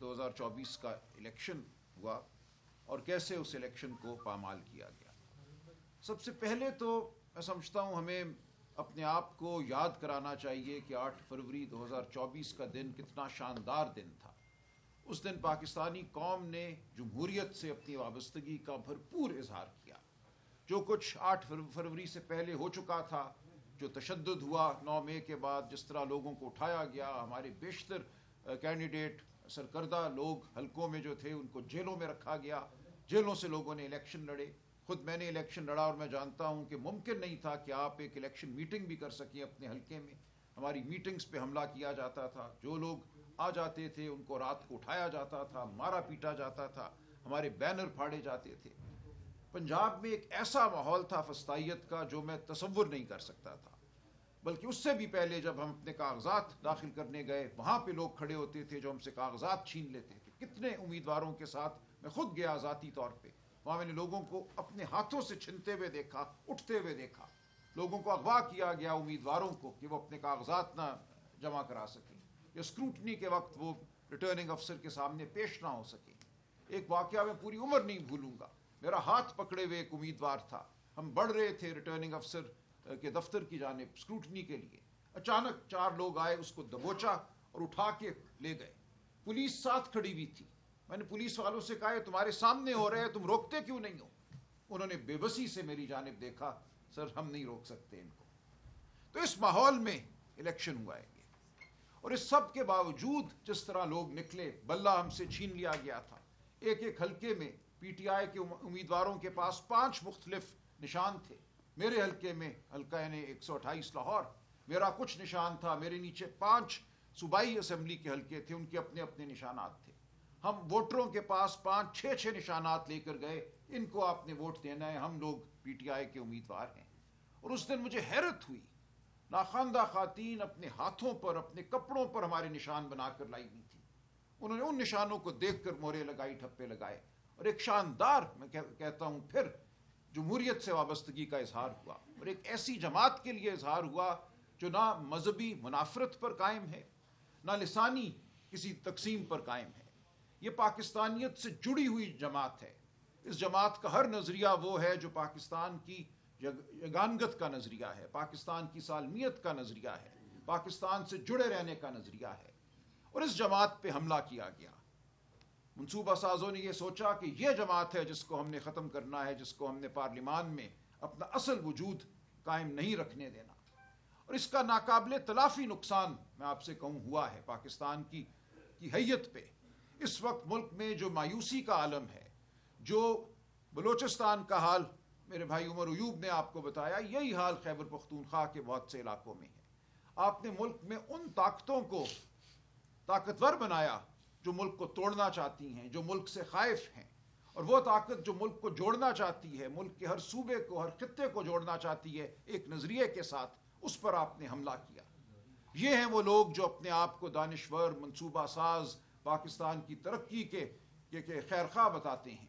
2024 کا الیکشن ہوا اور کیسے اس الیکشن کو پامال کیا گیا۔ سب سے پہلے تو میں سمجھتا ہوں ہمیں اپنے آپ کو یاد کرانا چاہیے کہ 8 فروری 2024 کا دن کتنا شاندار دن تھا۔ اس دن پاکستانی قوم نے جمہوریت سے اپنی وابستگی کا بھرپور اظہار کیا۔ جو کچھ 8 فروری سے پہلے ہو چکا تھا، جو تشدد ہوا 9 مئی کے بعد، جس طرح لوگوں کو اٹھایا گیا، ہمارے بیشتر کینڈیڈیٹ سرکردہ لوگ حلقوں میں جو تھے ان کو جیلوں میں رکھا گیا، جیلوں سے لوگوں نے الیکشن لڑے۔ خود میں نے الیکشن لڑا اور میں جانتا ہوں کہ ممکن نہیں تھا کہ آپ ایک الیکشن میٹنگ بھی کر سکیں اپنے حلقے میں۔ ہماری میٹنگز پہ حملہ کیا جاتا تھا، جو لوگ آ جاتے تھے ان کو رات کو اٹھایا جاتا تھا، مارا پیٹا جاتا تھا، ہمارے بینر پھاڑے جاتے تھے۔ پنجاب میں ایک ایسا ماحول تھا فسطائیت کا جو میں تصور نہیں کر سکتا تھا۔ بلکہ اس سے بھی پہلے جب ہم اپنے کاغذات داخل کرنے گئے، وہاں پہ لوگ کھڑے ہوتے تھے جو ہم سے کاغذات چھین لیتے تھے۔ کتنے امیدواروں کے ساتھ میں خود گیا ذاتی طور پہ، وہاں میں نے لوگوں کو اپنے ہاتھوں سے چھنتے ہوئے دیکھا، اٹھتے ہوئے دیکھا۔ لوگوں کو اغوا کیا گیا، امیدواروں کو، کہ وہ اپنے کاغذات نہ جمع کرا سکیں یا اسکروٹنی کے وقت وہ ریٹرننگ افسر کے سامنے پیش نہ ہو سکیں۔ ایک واقعہ میں پوری عمر نہیں بھولوں گا۔ میرا ہاتھ پکڑے ہوئے ایک امیدوار تھا، ہم بڑھ رہے تھے ریٹرننگ افسر کے دفتر کی جانب اسکروٹنی کے لیے، اچانک 4 لوگ آئے، اس کو دبوچا اور اٹھا کے لے گئے۔ پولیس ساتھ کھڑی ہوئی تھی۔ میں نے پولیس والوں سے کہا، تمہارے سامنے ہو رہے ہیں، تم روکتے کیوں نہیں ہو؟ انہوں نے بے بسی سے میری جانب دیکھا، سر ہم نہیں روک سکتے ان کو۔ تو اس ماحول میں الیکشن ہوا ہے یہ، اور اس سب کے باوجود جس طرح لوگ نکلے، بلہ ہم سے چھین لیا گیا تھا۔ ایک ایک حلقے میں پی ٹی آئی کے امیدواروں کے پاس 5 مختلف نشان تھے۔ میرے حلقے میں، حلقہ یعنی 128 لاہور، میرا کچھ نشان تھا۔ میرے نیچے 5 صوبائی اسمبلی کے حلقے تھے، ان کے اپنے اپنے نشانات تھے۔ ہم ووٹروں کے پاس 5-6 نشانات لے کر گئے، ان کو آپ نے ووٹ دینا ہے، ہم لوگ پی ٹی آئی کے امیدوار ہیں۔ اور اس دن مجھے حیرت ہوئی، ناخواندہ خواتین اپنے ہاتھوں پر، اپنے کپڑوں پر ہمارے نشان بنا کر لائی ہوئی تھی۔ انہوں نے ان نشانوں کو دیکھ کر مورے لگائی، ٹھپے لگائے، اور ایک شاندار، میں کہتا ہوں پھر، جمہوریت سے وابستگی کا اظہار ہوا، اور ایک ایسی جماعت کے لیے اظہار ہوا جو نہ مذہبی منافرت پر قائم ہے، نہ لسانی کسی تقسیم پر قائم ہے۔ یہ پاکستانیت سے جڑی ہوئی جماعت ہے۔ اس جماعت کا ہر نظریہ وہ ہے جو پاکستان کی یگانگت کا نظریہ ہے، پاکستان کی سالمیت کا نظریہ ہے، پاکستان سے جڑے رہنے کا نظریہ ہے۔ اور اس جماعت پہ حملہ کیا گیا۔ منصوبہ سازوں نے یہ سوچا کہ یہ جماعت ہے جس کو ہم نے ختم کرنا ہے، جس کو ہم نے پارلیمان میں اپنا اصل وجود قائم نہیں رکھنے دینا۔ اور اس کا ناقابل تلافی نقصان میں آپ سے کہوں ہوا ہے پاکستان کی حیت پہ۔ اس وقت ملک میں جو مایوسی کا عالم ہے، جو بلوچستان کا حال میرے بھائی عمر ایوب نے آپ کو بتایا، یہی حال خیبر پختونخوا کے بہت سے علاقوں میں ہے۔ آپ نے ملک میں ان طاقتوں کو طاقتور بنایا جو ملک کو توڑنا چاہتی ہیں، جو ملک سے خائف ہیں، اور وہ طاقت جو ملک کو جوڑنا چاہتی ہے، ملک کے ہر صوبے کو، ہر خطے کو جوڑنا چاہتی ہے ایک نظریے کے ساتھ، اس پر آپ نے حملہ کیا۔ یہ ہیں وہ لوگ جو اپنے آپ کو دانشور، منصوبہ ساز، پاکستان کی ترقی کے خیرخواہ بتاتے ہیں۔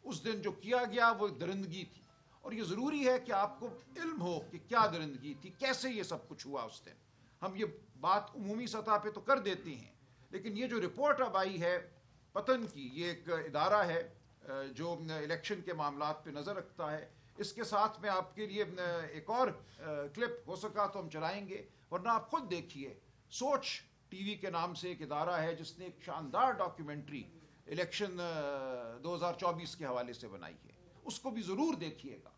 اس دن جو کیا گیا وہ درندگی تھی، اور یہ ضروری ہے کہ آپ کو علم ہو کہ کیا درندگی تھی، کیسے یہ سب کچھ ہوا اس دن۔ ہم یہ بات عمومی سطح پہ تو کر دیتے ہیں، لیکن یہ جو رپورٹ اب آئی ہے پتن کی، یہ ایک ادارہ ہے جو الیکشن کے معاملات پہ نظر رکھتا ہے۔ اس کے ساتھ میں آپ کے لیے ایک اور کلپ ہو سکا تو ہم چلائیں گے، ورنہ آپ خود دیکھیے۔ سوچ ٹی وی کے نام سے ایک ادارہ ہے جس نے ایک شاندار ڈاکیومنٹری الیکشن 2024 کے حوالے سے بنائی ہے، اس کو بھی ضرور دیکھیے گا۔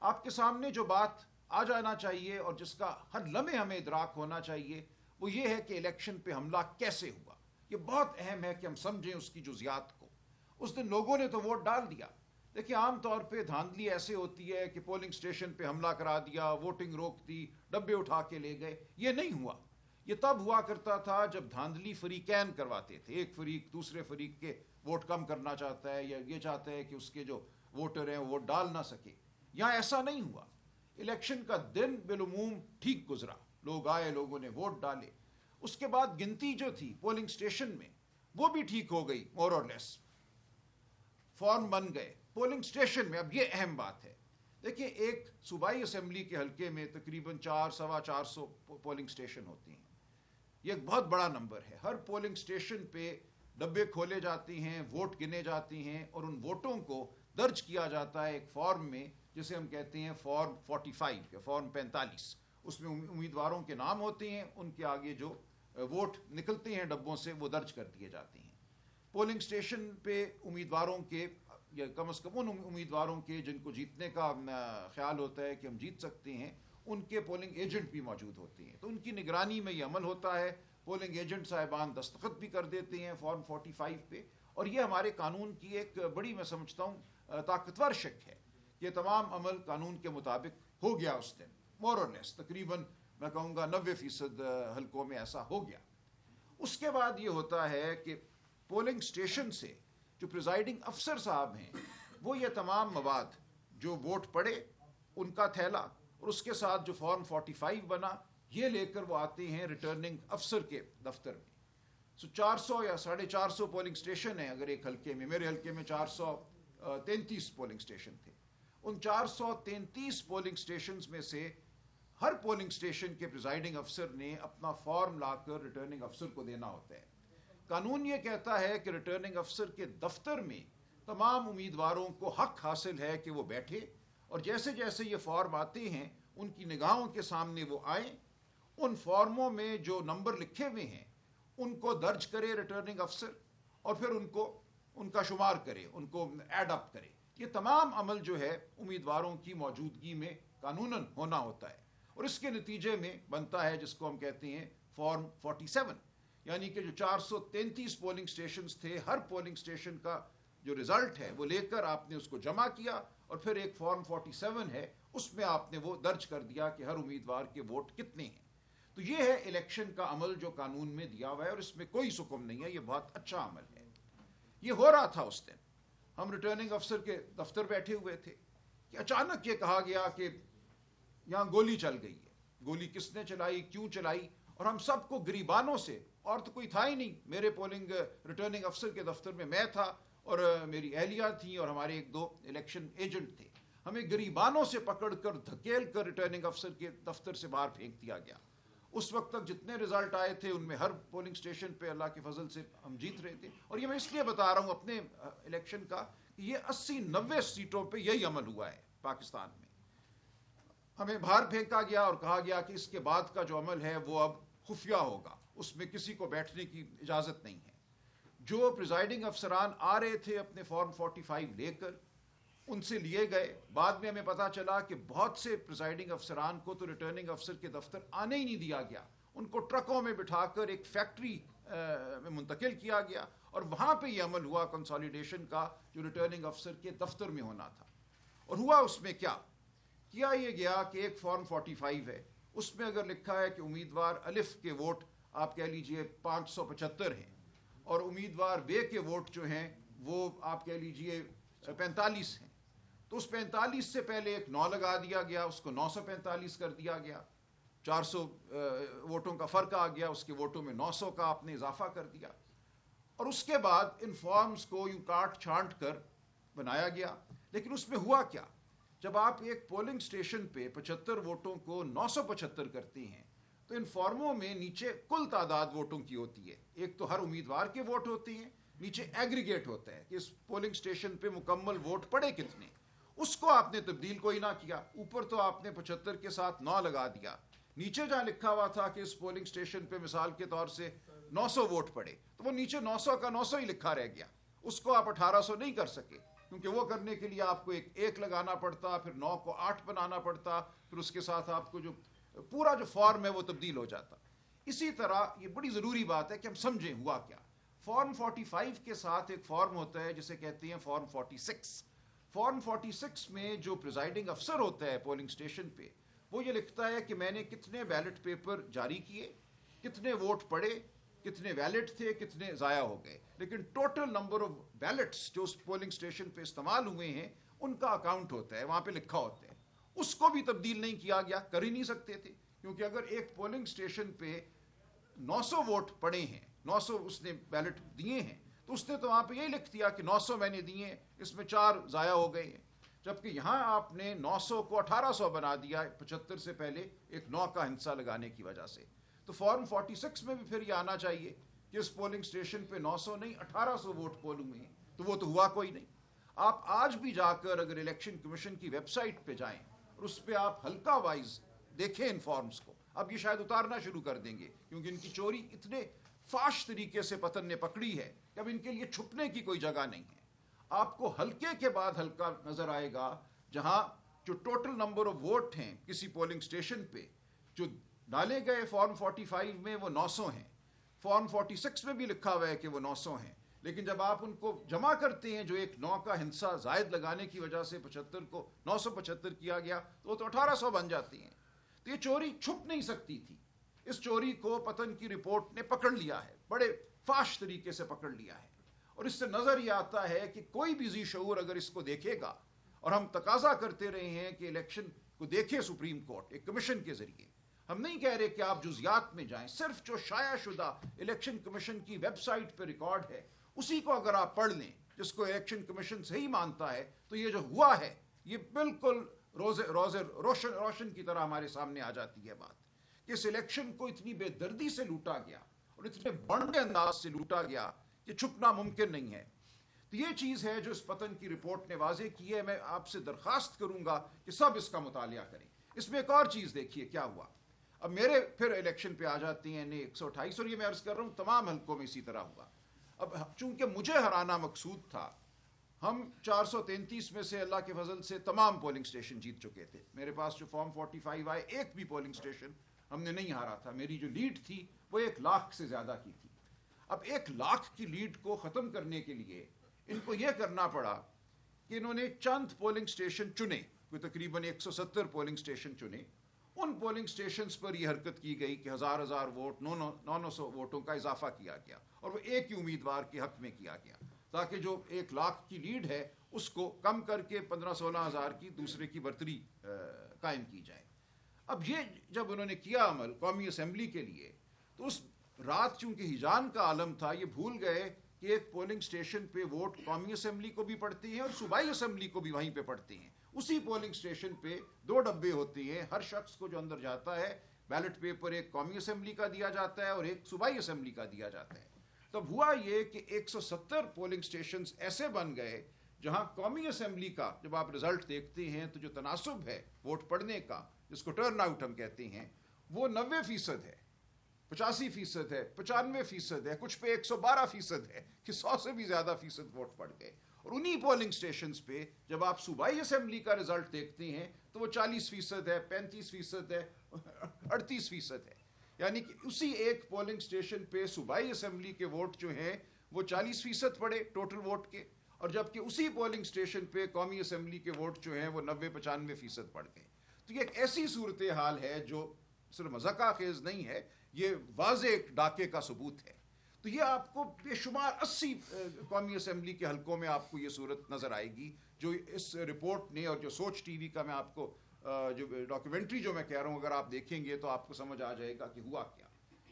آپ کے سامنے جو بات آ جانا چاہیے اور جس کا ہر لمحے ہمیں ادراک ہونا چاہیے وہ یہ ہے کہ الیکشن پہ حملہ کیسے ہوا۔ یہ بہت اہم ہے کہ ہم سمجھیں اس کی جزیات کو۔ اس دن لوگوں نے تو ووٹ ڈال دیا۔ دیکھیں عام طور پہ دھاندلی ایسے ہوتی ہے کہ پولنگ سٹیشن پہ حملہ کرا دیا، ووٹنگ روک دی، ڈبے اٹھا کے لے گئے۔ یہ نہیں ہوا۔ یہ تب ہوا کرتا تھا جب دھاندلی فریقین کرواتے تھے، ایک فریق دوسرے فریق کے ووٹ کم کرنا چاہتا ہے یا یہ چاہتا ہے کہ اس کے جو ووٹر ہیں وہ ووٹ ڈال نہ سکے۔ یہاں ایسا نہیں ہوا۔ الیکشن کا دن بالعموم ٹھیک گزرا، لوگ آئے، لوگوں نے ووٹ ڈالے۔ اس کے بعد گنتی جو تھی پولنگ سٹیشن میں وہ بھی ٹھیک ہو گئی، مور اور لیس، فارم بن گئے پولنگ سٹیشن میں۔ اب یہ اہم بات ہے، دیکھیں ایک صوبائی اسمبلی کے حلقے میں تقریباً 400-425 پولنگ سٹیشن ہوتے ہیں۔ یہ ایک بہت بڑا نمبر ہے. ہر پولنگ اسٹیشن پہ ڈبے کھولے جاتے ہیں, ووٹ گنے جاتے ہیں اور ان ووٹوں کو درج کیا جاتا ہے ایک فارم میں جسے ہم کہتے ہیں فارم 45 یا فارم 45. اس میں امیدواروں کے نام ہوتے ہیں, ان کے آگے جو ووٹ نکلتے ہیں ڈبوں سے وہ درج کر دیے جاتے ہیں. پولنگ اسٹیشن پہ امیدواروں کے یا کم از کم ان امیدواروں کے جن کو جیتنے کا خیال ہوتا ہے کہ ہم جیت سکتے ہیں, ان کے پولنگ ایجنٹ بھی موجود ہوتے ہیں. تو ان کی نگرانی میں یہ عمل ہوتا ہے. پولنگ ایجنٹ صاحبان دستخط بھی کر دیتے ہیں فارم 45 پہ, اور یہ ہمارے قانون کی ایک بڑی, میں سمجھتا ہوں, طاقتور شک ہے کہ تمام عمل قانون کے مطابق ہو گیا اس دن, مور اور لیس تقریباً میں کہوں گا 90% حلقوں میں ایسا ہو گیا. اس کے بعد یہ ہوتا ہے کہ پولنگ اسٹیشن سے جو پریزائڈنگ افسر صاحب ہیں وہ یہ تمام مواد جو ووٹ پڑے ان کا تھیلا اور اس کے ساتھ جو فارم 45 بنا یہ لے کر وہ آتے ہیں ریٹرننگ افسر کے دفتر میں. 400 یا 450 پولنگ اسٹیشن ہیں اگر ایک حلقے میں. میرے حلقے میں 433 پولنگ اسٹیشن تھے. ان 433 پولنگ اسٹیشنز میں سے ہر پولنگ اسٹیشن کے پریزائڈنگ افسر نے اپنا فارم لا کر ریٹرننگ افسر کو دینا ہوتا ہے. قانون یہ کہتا ہے کہ ریٹرننگ افسر کے دفتر میں تمام امیدواروں کو حق حاصل ہے کہ وہ بیٹھے اور جیسے جیسے یہ فارم آتے ہیں ان کی نگاہوں کے سامنے وہ آئیں, ان فارموں میں جو نمبر لکھے ہوئے ہیں ان کو درج کرے ریٹرننگ افسر اور پھر ان کا شمار کرے, ان کو ایڈ اپ کرے. یہ تمام عمل جو ہے امیدواروں کی موجودگی میں قانوناً ہونا ہوتا ہے اور اس کے نتیجے میں بنتا ہے جس کو ہم کہتے ہیں فارم 47. یعنی کہ جو 433 پولنگ سٹیشنز تھے, ہر پولنگ سٹیشن کا جو رزلٹ ہے وہ لے کر آپ نے اس کو جمع کیا اور پھر ایک فارم 47 ہے اس میں آپ نے وہ درج کر دیا کہ ہر امیدوار کے ووٹ کتنے ہیں. تو یہ ہے الیکشن کا عمل جو قانون میں دیا ہوا ہے اور اس میں کوئی سکم نہیں ہے, یہ بہت اچھا عمل ہے. یہ ہو رہا تھا اس دن, ہم ریٹرننگ افسر کے دفتر بیٹھے ہوئے تھے کہ اچانک یہ کہا گیا کہ یہاں گولی چل گئی ہے. گولی کس نے چلائی, کیوں چلائی, اور ہم سب کو گریبانوں سے, اور تو کوئی تھا ہی نہیں, میرے پولنگ ریٹرننگ افسر کے دفتر میں میں تھا اور میری اہلیہ تھی اور ہمارے ایک دو الیکشن ایجنٹ تھے, ہمیں گریبانوں سے پکڑ کر دھکیل کر ریٹرننگ افسر کے دفتر سے باہر پھینک دیا گیا. اس وقت تک جتنے رزلٹ آئے تھے ان میں ہر پولنگ سٹیشن پہ اللہ کے فضل سے ہم جیت رہے تھے. اور یہ میں اس لیے بتا رہا ہوں اپنے الیکشن کا کہ یہ 80-90 سیٹوں پہ یہی عمل ہوا ہے پاکستان میں. ہمیں باہر پھینکا گیا اور کہا گیا کہ اس کے بعد کا جو عمل ہے وہ اب خفیہ ہوگا, اس میں کسی کو بیٹھنے کی اجازت نہیں ہے. جو پریزائڈنگ افسران آ رہے تھے اپنے فارم 45 لے کر ان سے لیے گئے. بعد میں ہمیں پتا چلا کہ بہت سے پریزائڈنگ افسران کو تو ریٹرننگ افسر کے دفتر آنے ہی نہیں دیا گیا, ان کو ٹرکوں میں بٹھا کر ایک فیکٹری میں منتقل کیا گیا اور وہاں پہ یہ عمل ہوا کنسالیڈیشن کا جو ریٹرننگ افسر کے دفتر میں ہونا تھا. اور ہوا اس میں کیا کیا یہ گیا کہ ایک فارم 45 ہے, اس میں اگر لکھا ہے کہ امیدوار الف کے ووٹ آپ کہہ لیجئے 575 ہیں اور امیدوار بے کے ووٹ جو ہیں وہ آپ کہہ لیجئے 45 ہیں, تو اس 45 سے پہلے ایک 9 لگا دیا گیا, اس کو 945 کر دیا گیا. 400 ووٹوں کا فرق آ گیا, اس کے ووٹوں میں 900 کا آپ نے اضافہ کر دیا. اور اس کے بعد ان فارمز کو یوں کاٹ چھانٹ کر بنایا گیا. لیکن اس میں ہوا کیا, جب آپ ایک پولنگ سٹیشن پہ 75 ووٹوں کو 975 کرتے ہیں تو ان فارموں میں نیچے کل تعداد ووٹوں کی ہوتی ہے. ایک تو ہر امیدوار کے ووٹ ہوتے ہیں, نیچے ایگریگیٹ ہوتا ہے کہ اس پولنگ سٹیشن پہ مکمل ووٹ پڑے کتنے. اس کو آپ نے تبدیل کوئی نہ کیا, اوپر تو آپ نے 75 کے ساتھ 9 لگا دیا, نیچے جہاں لکھا ہوا تھا کہ اس پولنگ سٹیشن پہ مثال کے طور سے 900 ووٹ پڑے تو وہ نیچے 900 کا 900 ہی لکھا رہ گیا. اس کو آپ 1800 نہیں کر سکے کیونکہ وہ کرنے کے لیے آپ کو ایک لگانا پڑتا, پھر 9 کو 8 بنانا پڑتا, پھر اس کے ساتھ آپ کو جو پورا جو فارم ہے وہ تبدیل ہو جاتا. اسی طرح یہ بڑی ضروری بات ہے کہ ہم سمجھیں ہوا کیا. فارم 45 کے ساتھ ایک فارم ہوتا ہے جسے کہتے ہیں فارم 46. فارم 46 میں جو پریزائڈنگ افسر ہوتا ہے پولنگ سٹیشن پہ وہ یہ لکھتا ہے کہ میں نے کتنے بیلٹ پیپر جاری کیے, کتنے ووٹ پڑے, کتنے ویلڈ تھے, کتنے ضائع ہو گئے. لیکن ٹوٹل نمبر آف بیلٹس جو اس پولنگ سٹیشن پہ استعمال ہوئے ہیں ان کا اکاؤنٹ ہوتا ہے, وہاں پہ لکھا ہوتا ہے. اس کو بھی تبدیل نہیں کیا گیا, کر ہی نہیں سکتے تھے کیونکہ اگر ایک پولنگ سٹیشن پہ 900 ووٹ پڑے ہیں, 900 اس نے بیلٹ دیے ہیں, تو اس نے تو وہاں پہ یہی لکھ دیا کہ 900 میں نے دیے ہیں, اس میں 4 ضائع ہو گئے ہیں. جبکہ یہاں آپ نے 900 کو 1800 بنا دیا 75 سے پہلے ایک 9 کا ہندسہ لگانے کی وجہ سے. تو فارم 46 میں بھی پھر یہ آنا چاہیے کہ اس پولنگ اسٹیشن پہ 900 نہیں 1800 ووٹ پولنگ ہوئے ہیں، تو وہ تو ہوا کوئی نہیں۔ آپ آج بھی جا کر اگر الیکشن کمیشن کی ویب سائٹ پہ جائیں اور اس پہ آپ حلقہ وائز دیکھیں ان فارمز کو، اب یہ شاید اتارنا شروع کر دیں گے کیونکہ ان کی چوری اتنے فاش طریقے سے پتن نے پکڑی ہے کہ اب ان کے لیے چھپنے کی کوئی جگہ نہیں ہے۔ آپ کو حلقے کے بعد حلقہ نظر آئے گا جہاں جو ٹوٹل نمبر آف ووٹ ہیں کسی پولنگ اسٹیشن پہ جو ڈالے گئے فارم 45 میں وہ 900 ہیں، فارم 46 میں بھی لکھا ہوا ہے کہ وہ 900 ہیں، لیکن جب آپ ان کو جمع کرتے ہیں جو ایک 9 کا ہندسہ زائد لگانے کی وجہ سے 75 کو 975 کیا گیا تو وہ تو 1800 بن جاتی ہیں۔ تو یہ چوری چھپ نہیں سکتی تھی، اس چوری کو پتن کی رپورٹ نے پکڑ لیا ہے، بڑے فاش طریقے سے پکڑ لیا ہے، اور اس سے نظر یہ آتا ہے کہ کوئی بھی ذی شعور اگر اس کو دیکھے گا، اور ہم تقاضا کرتے رہے ہیں کہ الیکشن کو دیکھے سپریم کورٹ ایک کمیشن کے ذریعے، ہم نہیں کہہ رہے کہ آپ جزیات میں جائیں، صرف جو شائع شدہ الیکشن کمیشن کی ویب سائٹ پہ ریکارڈ ہے اسی کو اگر آپ پڑھ لیں، جس کو الیکشن کمیشن صحیح مانتا ہے، تو یہ جو ہوا ہے یہ بالکل روشن کی طرح ہمارے سامنے آ جاتی ہے بات کہ اس الیکشن کو اتنی بے دردی سے لوٹا گیا اور اتنے بڑے انداز سے لوٹا گیا کہ چھپنا ممکن نہیں ہے۔ تو یہ چیز ہے جو اس پتن کی رپورٹ نے واضح کی ہے۔ میں آپ سے درخواست کروں گا کہ سب اس کا مطالعہ کریں۔ اس میں ایک اور چیز دیکھیے کیا ہوا، اب میرے پھر الیکشن پہ آ جاتی ہیں 128، اور یہ میں عرض کر رہا ہوں تمام حلقوں میں اسی طرح ہوا۔ اب چونکہ مجھے ہرانا مقصود تھا، ہم 433 میں سے اللہ کے فضل سے تمام پولنگ سٹیشن جیت چکے تھے، میرے پاس جو فارم 45 آئے ایک بھی پولنگ سٹیشن ہم نے نہیں ہارا تھا، میری جو لیڈ تھی وہ 1 لاکھ سے زیادہ کی تھی۔ اب 1 لاکھ کی لیڈ کو ختم کرنے کے لیے ان کو یہ کرنا پڑا کہ انہوں نے چند پولنگ سٹیشن چنے، کوئی تقریباً 170 پولنگ سٹیشن چنے، ان پولنگ سٹیشنز پر یہ حرکت کی گئی کہ 1000 ووٹ 900 ووٹوں کا اضافہ کیا گیا، اور وہ ایک ہی امیدوار کے حق میں کیا گیا، تاکہ جو 1 لاکھ کی لیڈ ہے اس کو کم کر کے 15-16 ہزار کی دوسرے کی برتری قائم کی جائے۔ اب یہ جب انہوں نے کیا عمل قومی اسمبلی کے لیے، تو اس رات چونکہ ہجان کا عالم تھا، یہ بھول گئے کہ ایک پولنگ سٹیشن پہ ووٹ قومی اسمبلی کو بھی پڑتے ہیں اور صوبائی اسمبلی کو بھی وہیں پہ پڑتے ہیں۔ اسی پولنگ سٹیشن پہ 2 ڈبے ہوتے ہیں، ہر شخص کو جو اندر جاتا ہے بیلٹ پیپر ایک قومی اسمبلی کا دیا جاتا ہے اور ایک صوبائی اسمبلی کا دیا جاتا ہے۔ تب ہوا یہ کہ 170 پولنگ سٹیشنز ایسے بن گئے جہاں قومی اسمبلی کا جب آپ رزلٹ دیکھتے ہیں تو جو تناسب ہے ووٹ پڑنے کا، جس کو ٹرن آؤٹ ہم کہتے ہیں، وہ 90% ہے، 85% ہے، 95% ہے، کچھ پہ 112% ہے کہ 100 سے بھی زیادہ فیصد ووٹ پڑ گئے۔ اور انہی پولنگ سٹیشنز پہ جب آپ صوبائی اسمبلی کا رزلٹ دیکھتے ہیں تو وہ 40% ہے، 35% ہے، 38% ہے، یعنی کہ اسی ایک پولنگ سٹیشن پہ صوبائی اسمبلی کے ووٹ جو ہیں وہ 40% پڑے ٹوٹل ووٹ کے، اور جبکہ اسی پولنگ سٹیشن پہ قومی اسمبلی کے ووٹ جو ہیں وہ 90-95% پڑ گئے۔ تو یہ ایک ایسی صورتحال ہے جو صرف مذاقہ خیز نہیں ہے، یہ واضح ایک ڈاکے کا ثبوت ہے۔ تو یہ آپ کو بے شمار 80 قومی اسمبلی کے حلقوں میں آپ کو یہ صورت نظر آئے گی جو اس رپورٹ نے، اور جو سوچ ٹی وی کا میں آپ کو جو ڈاکیومنٹری جو میں کہہ رہا ہوں اگر آپ دیکھیں گے تو آپ کو سمجھ آ جائے گا کہ ہوا کیا۔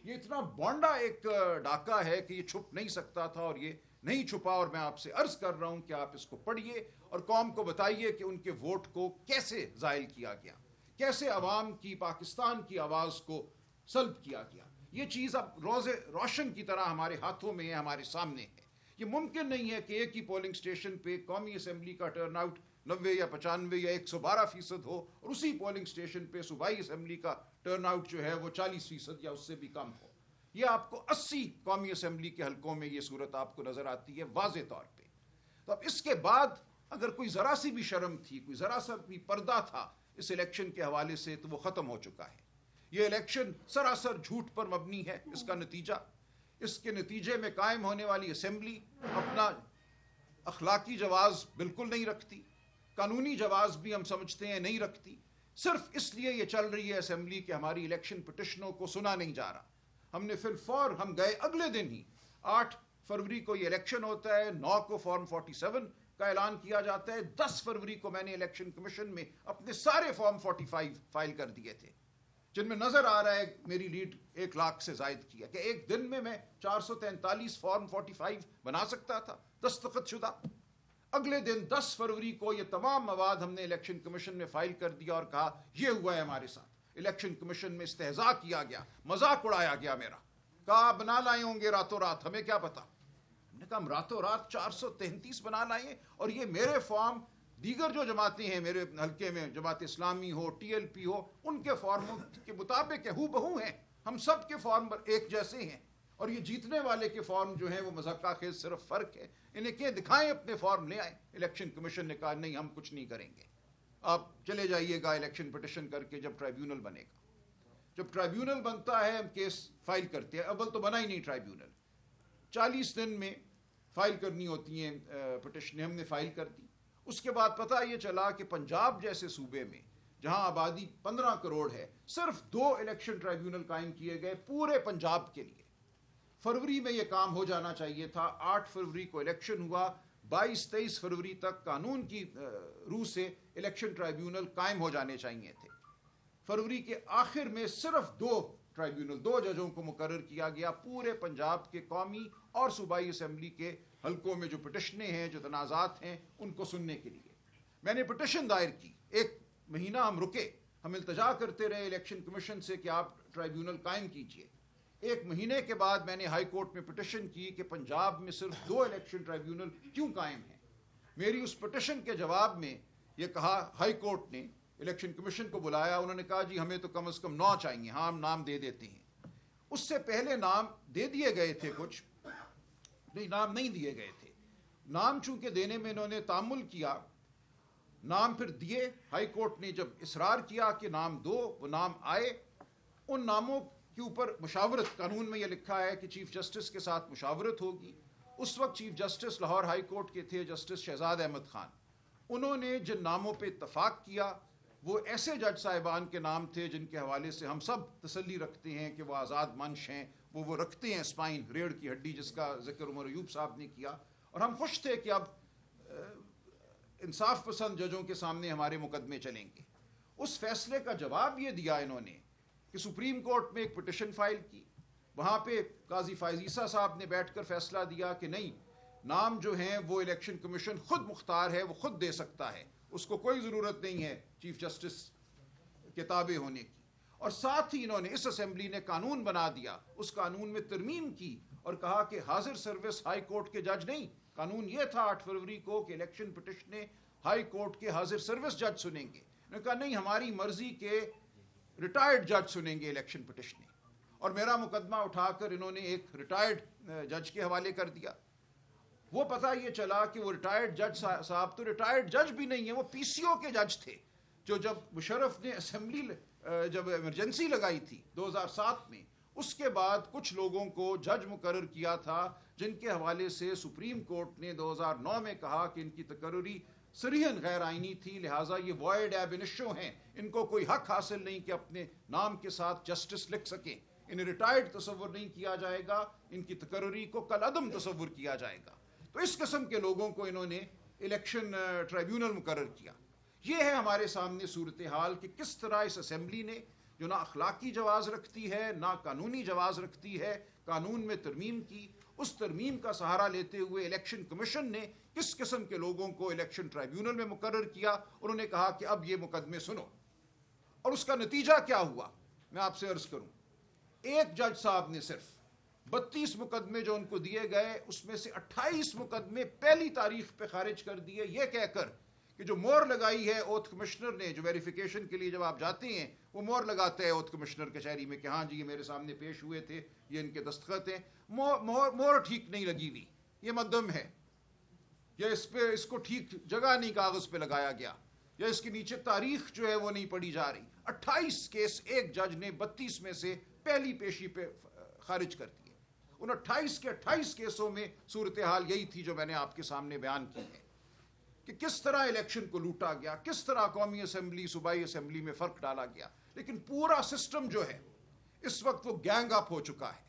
یہ اتنا بونڈا ایک ڈاکہ ہے کہ یہ چھپ نہیں سکتا تھا، اور یہ نہیں چھپا، اور میں آپ سے عرض کر رہا ہوں کہ آپ اس کو پڑھیے اور قوم کو بتائیے کہ ان کے ووٹ کو کیسے زائل کیا گیا، کیسے عوام کی، پاکستان کی آواز کو سلب کیا گیا۔ یہ چیز اب روز روشن کی طرح ہمارے ہاتھوں میں ہے، ہمارے سامنے ہے۔ یہ ممکن نہیں ہے کہ ایک ہی پولنگ سٹیشن پہ قومی اسمبلی کا ٹرن آؤٹ 90 یا 95 یا 112% ہو، اور اسی پولنگ سٹیشن پہ صوبائی اسمبلی کا ٹرن آؤٹ جو ہے وہ 40% یا اس سے بھی کم ہو۔ یہ آپ کو 80 قومی اسمبلی کے حلقوں میں یہ صورت آپ کو نظر آتی ہے واضح طور پہ۔ تو اب اس کے بعد اگر کوئی ذرا سی بھی شرم تھی، کوئی ذرا سا بھی پردہ تھا اس الیکشن کے حوالے سے، تو وہ ختم ہو چکا ہے۔ یہ الیکشن سراسر جھوٹ پر مبنی ہے۔ اس کا نتیجہ، اس کے نتیجے میں قائم ہونے والی اسمبلی اپنا اخلاقی جواز بالکل نہیں رکھتی، قانونی جواز بھی ہم سمجھتے ہیں نہیں رکھتی، صرف اس لیے یہ چل رہی ہے اسمبلی کہ ہماری الیکشن پٹیشنوں کو سنا نہیں جا رہا۔ ہم نے فی الفور ہم گئے اگلے دن ہی 8 فروری کو یہ الیکشن ہوتا ہے، 9 کو فارم 47 کا اعلان کیا جاتا ہے، 10 فروری کو میں نے الیکشن کمیشن میں اپنے سارے فارم 45 فائل کر دیے تھے، جن میں نظر آ رہا ہے میری لیڈ 1 لاکھ سے زائد کیا، کہ ایک دن میں 443 فارم 45 بنا سکتا تھا دستخط شدہ۔ اگلے دن 10 فروری کو یہ تمام مواد ہم نے الیکشن کمیشن میں فائل کر دیا اور کہا یہ ہوا ہے ہمارے ساتھ۔ الیکشن کمیشن میں استہزاء کیا گیا, مذاق اڑایا گیا میرا, کہا بنا لائے ہوں گے راتوں رات, ہمیں کیا پتا. ہم نے کہا ہم راتوں رات 433 بنا لائے, اور یہ میرے فارم دیگر جو جماعتیں ہیں میرے حلقے میں, جماعت اسلامی ہو, ٹی ایل پی ہو, ان کے فارموں کے مطابق ہو بہو ہیں, ہم سب کے فارم ایک جیسے ہیں, اور یہ جیتنے والے کے فارم جو ہیں وہ مذاکرہ خیز صرف فرق ہے, انہیں کہ دکھائیں اپنے فارم لے آئیں. الیکشن کمیشن نے کہا نہیں ہم کچھ نہیں کریں گے, آپ چلے جائیے گا الیکشن پٹیشن کر کے, جب ٹرائیبیونل بنے گا. جب ٹرائیبیونل بنتا ہے ہم کیس فائل کرتے ہیں, اول تو بنا ہی نہیں ٹرائیبیونل, 40 دن میں فائل کرنی ہوتی ہیں پٹیشنیں, ہم نے فائل کر دی. اس کے بعد پتہ یہ چلا کہ پنجاب جیسے صوبے میں جہاں آبادی 15 کروڑ ہے, صرف 2 الیکشن ٹرائیبیونل قائم کیے گئے پورے پنجاب کے لیے. فروری میں یہ کام ہو جانا چاہیے تھا, 8 فروری کو الیکشن ہوا, 22-23 فروری تک قانون کی روح سے الیکشن ٹرائیبیونل قائم ہو جانے چاہیے تھے. فروری کے آخر میں صرف 2 ٹرائیبیونل, 2 ججوں کو مقرر کیا گیا پورے پنجاب کے قومی اور صوبائی اسمبلی کے حلقوں میں جو پٹیشنیں ہیں, جو تنازعات ہیں, ان کو سننے کے لیے. میں نے پٹیشن دائر کی, 1 مہینہ ہم رکے, ہم التجا کرتے رہے الیکشن کمیشن سے کہ آپ ٹرائیبیونل قائم کیجئے. 1 مہینے کے بعد میں نے ہائی کورٹ میں پٹیشن کی کہ پنجاب میں صرف 2 الیکشن ٹرائیبیونل کیوں قائم ہیں. میری اس پٹیشن کے جواب میں یہ کہا, ہائی کورٹ نے الیکشن کمیشن کو بلایا, انہوں نے کہا جی ہمیں تو کم از کم 9 چاہیے, ہاں ہم نام دے دیتے ہیں. اس سے پہلے نام دے دیے گئے تھے, کچھ نہیں نام نہیں دیے گئے تھے. نام چونکہ دینے میں انہوں نے تعامل کیا, نام پھر دیے. ہائی کورٹ نے جب اصرار کیا کہ نام دو, وہ نام آئے. ان ناموں کے اوپر مشاورت, قانون میں یہ لکھا ہے کہ چیف جسٹس کے ساتھ مشاورت ہوگی. اس وقت chief justice Lahore high court کے تھے جسٹس شہزاد احمد خان. انہوں نے جن ناموں پہ اتفاق کیا وہ ایسے جج صاحبان کے نام تھے جن کے حوالے سے ہم سب تسلی رکھتے ہیں کہ وہ آزاد منش ہیں, وہ رکھتے ہیں اسپائن, ریڑھ کی ہڈی, جس کا ذکر عمر ایوب صاحب نے کیا. اور ہم خوش تھے کہ اب انصاف پسند ججوں کے سامنے ہمارے مقدمے چلیں گے. اس فیصلے کا جواب یہ دیا انہوں نے کہ سپریم کورٹ میں ایک پٹیشن فائل کی, وہاں پہ قاضی فائز عیسیٰ صاحب نے بیٹھ کر فیصلہ دیا کہ نہیں, نام جو ہیں وہ الیکشن کمیشن خود مختار ہے, وہ خود دے سکتا ہے, اس کو کوئی ضرورت نہیں ہے چیف جسٹس کے تابع ہونے کی. اور ساتھ ہی انہوں نے, اس اسمبلی نے قانون بنا دیا, اس قانون میں ترمیم کی اور کہا کہ حاضر سروس ہائی کورٹ کے جج نہیں. قانون یہ تھا 8 فروری کو کہ الیکشن پٹیشنیں ہائی کورٹ کے حاضر سروس جج سنیں گے. انہوں نے کہا نہیں, ہماری مرضی کے ریٹائرڈ جج سنیں گے الیکشن پٹیشنیں. اور میرا مقدمہ اٹھا کر انہوں نے ایک ریٹائرڈ جج کے حوالے کر دیا. وہ پتہ یہ چلا کہ وہ ریٹائرڈ جج صاحب تو ریٹائرڈ جج بھی نہیں ہیں, وہ پی سی او کے جج تھے, جو جب مشرف نے اسمبلی جب ایمرجنسی لگائی تھی 2007 میں, اس کے بعد کچھ لوگوں کو جج مقرر کیا تھا جن کے حوالے سے سپریم کورٹ نے 2009 میں کہا کہ ان کی تقرری صریحاً غیر آئینی تھی, لہٰذا یہ وائڈ ایب انیشو ہیں, ان کو کوئی حق حاصل نہیں کہ اپنے نام کے ساتھ جسٹس لکھ سکیں. انہیں ریٹائرڈ تصور نہیں کیا جائے گا, ان کی تقرری کو کل عدم تصور کیا جائے گا. تو اس قسم کے لوگوں کو انہوں نے الیکشن ٹرائیبیونل مقرر کیا. یہ ہے ہمارے سامنے صورتحال کہ کس طرح اس اسمبلی نے, جو نہ اخلاقی جواز رکھتی ہے نہ قانونی جواز رکھتی ہے, قانون میں ترمیم کی. اس ترمیم کا سہارا لیتے ہوئے الیکشن کمیشن نے کس قسم کے لوگوں کو الیکشن ٹرائیبیونل میں مقرر کیا. انہوں نے کہا کہ اب یہ مقدمے سنو, اور اس کا نتیجہ کیا ہوا میں آپ سے عرض کروں. ایک جج صاحب نے صرف 32 مقدمے جو ان کو دیے گئے, اس میں سے 28 مقدمے پہلی تاریخ پہ خارج کر دیے, یہ کہہ کر کہ جو مور لگائی ہے اوتھ کمشنر نے, جو ویریفیکیشن کے لیے جب آپ جاتے ہیں وہ مور لگاتے ہیں اوتھ کمشنر کچہری میں کہ ہاں جی یہ میرے سامنے پیش ہوئے تھے, یہ ان کے دستخط ہیں, مور ٹھیک نہیں لگی ہوئی, یہ مدم ہے, یا اس کو ٹھیک جگہ نہیں کاغذ پہ لگایا گیا, یا اس کے نیچے تاریخ جو ہے وہ نہیں پڑھی جا رہی. 28 کیس ایک جج نے 32 میں سے پہلی پیشی پہ خارج کر دیے. ان 28 کے 28 کیسوں میں صورتحال یہی تھی جو میں نے آپ کے سامنے بیان کی ہے کہ کس طرح الیکشن کو لوٹا گیا, کس طرح قومی اسمبلی صوبائی اسمبلی میں فرق ڈالا گیا. لیکن پورا سسٹم جو ہے اس وقت وہ گینگ اپ ہو چکا ہے.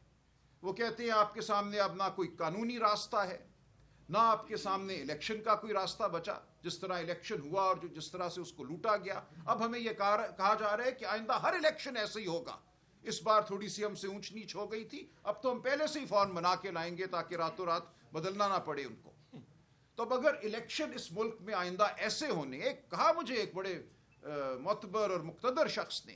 وہ کہتے ہیں آپ کے سامنے اب نہ کوئی قانونی راستہ ہے, نہ آپ کے سامنے الیکشن کا کوئی راستہ بچا. جس طرح الیکشن ہوا اور جس طرح سے اس کو لوٹا گیا, اب ہمیں یہ کہا جا رہا ہے کہ آئندہ ہر الیکشن ایسے ہی ہوگا. اس بار تھوڑی سی ہم سے اونچ نیچ ہو گئی تھی, اب تو ہم پہلے سے ہی فارم بنا کے لائیں گے تاکہ راتوں رات بدلنا نہ پڑے ان کو. تو اب اگر الیکشن اس ملک میں آئندہ ایسے ہونے, کہا مجھے ایک بڑے معتبر اور مقتدر شخص نے